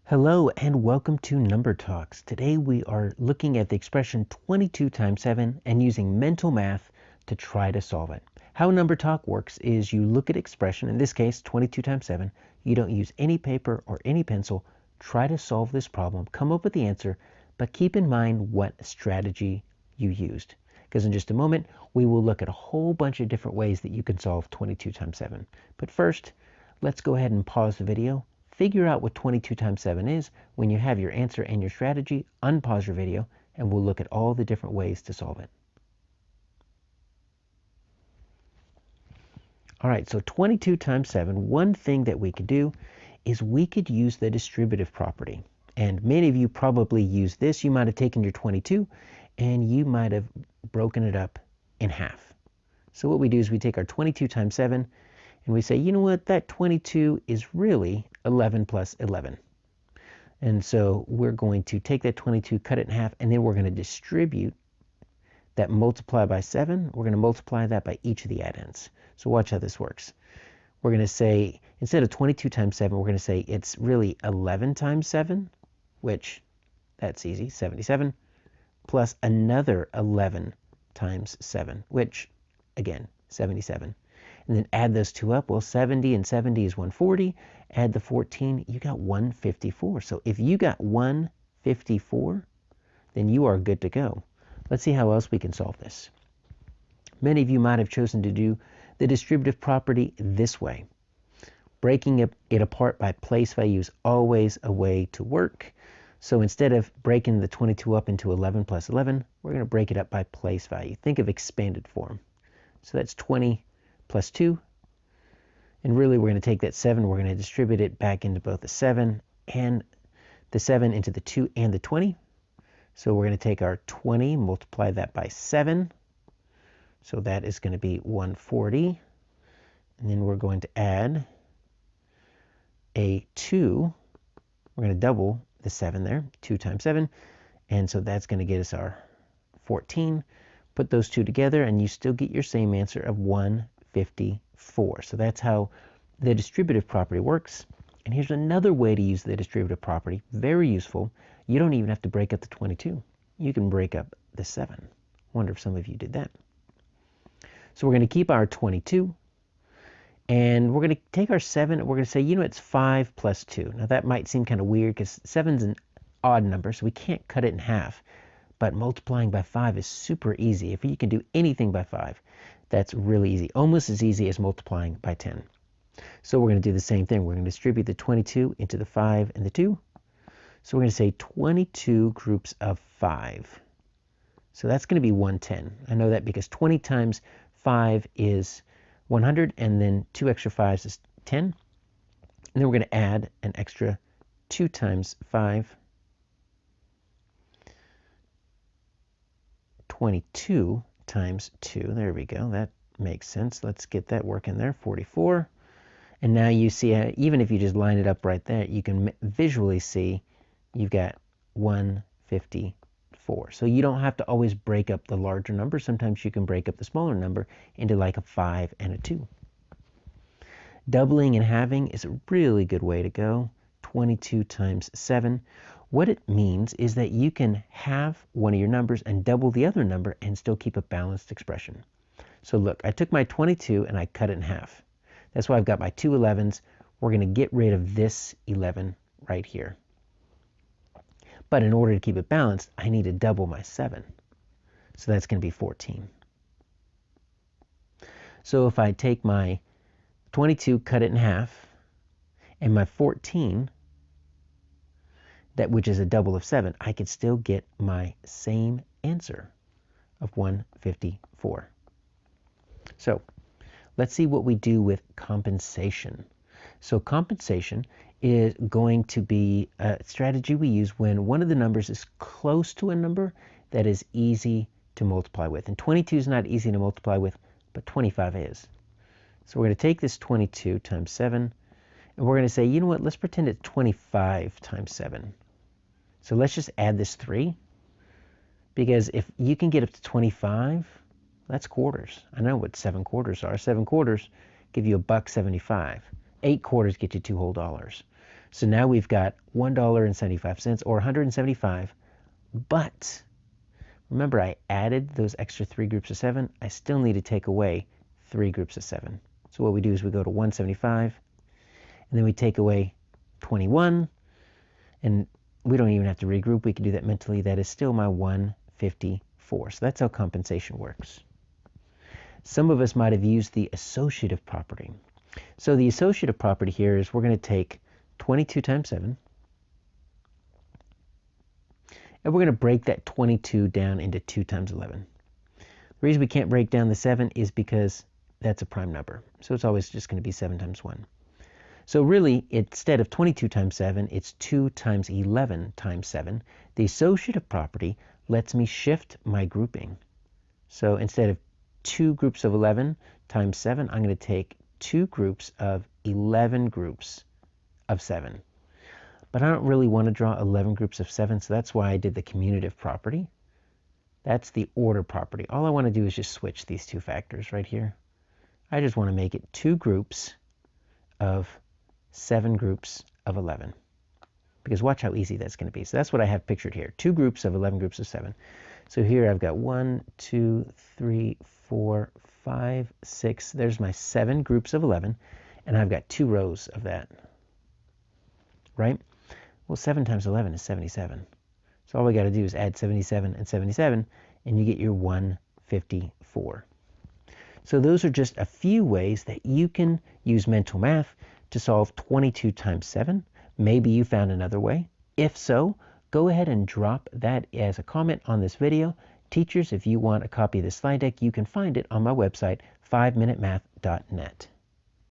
Hello and welcome to Number Talks. Today we are looking at the expression 22 times 7 and using mental math to try to solve it. How Number Talk works is you look at expression, in this case 22 times 7, you don't use any paper or any pencil, try to solve this problem, come up with the answer, but keep in mind what strategy you used. Because in just a moment we will look at a whole bunch of different ways that you can solve 22 times 7. But first, let's go ahead and pause the video. Figure out what 22 times 7 is. When you have your answer and your strategy, unpause your video, and we'll look at all the different ways to solve it. All right, so 22 times 7, one thing that we could do is we could use the distributive property. And many of you probably use this. You might have taken your 22 and you might have broken it up in half. So what we do is we take our 22 times 7 and we say, you know what, that 22 is really 11 plus 11. And so we're going to take that 22, cut it in half, and then we're going to distribute that multiply by 7. We're going to multiply that by each of the addends. So watch how this works. We're going to say, instead of 22 times 7, we're going to say it's really 11 times 7, which, that's easy, 77, plus another 11 times 7, which, again, 77. And then add those two up. Well, 70 and 70 is 140. Add the 14, you got 154. So if you got 154, then you are good to go. Let's see how else we can solve this. Many of you might have chosen to do the distributive property this way. Breaking it apart by place value is always a way to work. So instead of breaking the 22 up into 11 plus 11, we're going to break it up by place value. Think of expanded form. So that's 20 plus 2. And really we're going to take that 7, we're going to distribute it back into both the 7 and the 7 into the 2 and the 20. So we're going to take our 20, multiply that by 7. So that is going to be 140. And then we're going to add a 2. We're going to double the 7 there, 2 times 7. And so that's going to get us our 14. Put those two together and you still get your same answer of 154. So that's how the distributive property works. And here's another way to use the distributive property, very useful. You don't even have to break up the 22. You can break up the 7. Wonder if some of you did that. So we're going to keep our 22 and we're going to take our 7 and we're going to say, you know, it's 5 plus 2. Now that might seem kind of weird because 7's an odd number, so we can't cut it in half. But multiplying by 5 is super easy. If you can do anything by 5, that's really easy. Almost as easy as multiplying by 10. So we're going to do the same thing. We're going to distribute the 22 into the 5 and the 2. So we're going to say 22 groups of 5. So that's going to be 110. I know that because 20 times 5 is 100, and then 2 extra 5s is 10. And then we're going to add an extra 2 times 5. 22 times 2. There we go. That makes sense. Let's get that working there. 44. And now you see, even if you just line it up right there, you can visually see you've got 154. So you don't have to always break up the larger number. Sometimes you can break up the smaller number into like a 5 and a 2. Doubling and halving is a really good way to go. 22 times 7. What it means is that you can halve one of your numbers and double the other number and still keep a balanced expression. So look, I took my 22 and I cut it in half. That's why I've got my 2 11s. We're going to get rid of this 11 right here. But in order to keep it balanced, I need to double my 7. So that's going to be 14. So if I take my 22, cut it in half, and my 14, that which is a double of 7, I could still get my same answer of 154. So let's see what we do with compensation. So compensation is going to be a strategy we use when one of the numbers is close to a number that is easy to multiply with. And 22 is not easy to multiply with, but 25 is. So we're going to take this 22 times 7, and we're going to say, you know what, let's pretend it's 25 times 7. So let's just add this 3, because if you can get up to 25, that's quarters. I know what 7 quarters are. 7 quarters give you $1.75. 8 quarters get you $2 whole. So now we've got $1.75 or 175, but remember I added those extra 3 groups of 7. I still need to take away 3 groups of 7. So what we do is we go to 175, and then we take away 21, and we don't even have to regroup. We can do that mentally. That is still my 154. So that's how compensation works. Some of us might have used the associative property. So the associative property here is we're going to take 22 times 7, and we're going to break that 22 down into 2 times 11. The reason we can't break down the 7 is because that's a prime number. So it's always just going to be 7 times 1. So really, instead of 22 times 7, it's 2 times 11 times 7. The associative property lets me shift my grouping. So instead of 2 groups of 11 times 7, I'm going to take 2 groups of 11 groups of 7. But I don't really want to draw 11 groups of 7, so that's why I did the commutative property. That's the order property. All I want to do is just switch these two factors right here. I just want to make it 2 groups of 7 groups of 11. Because watch how easy that's going to be. So that's what I have pictured here. 2 groups of 11 groups of 7. So here I've got 1, 2, 3, 4, 5, 6. There's my 7 groups of 11. And I've got 2 rows of that. Right? Well, 7 times 11 is 77. So all we got to do is add 77 and 77, and you get your 154. So those are just a few ways that you can use mental math to solve 22 times 7. Maybe you found another way. If so, go ahead and drop that as a comment on this video. Teachers, if you want a copy of the slide deck, you can find it on my website, 5minutemath.net.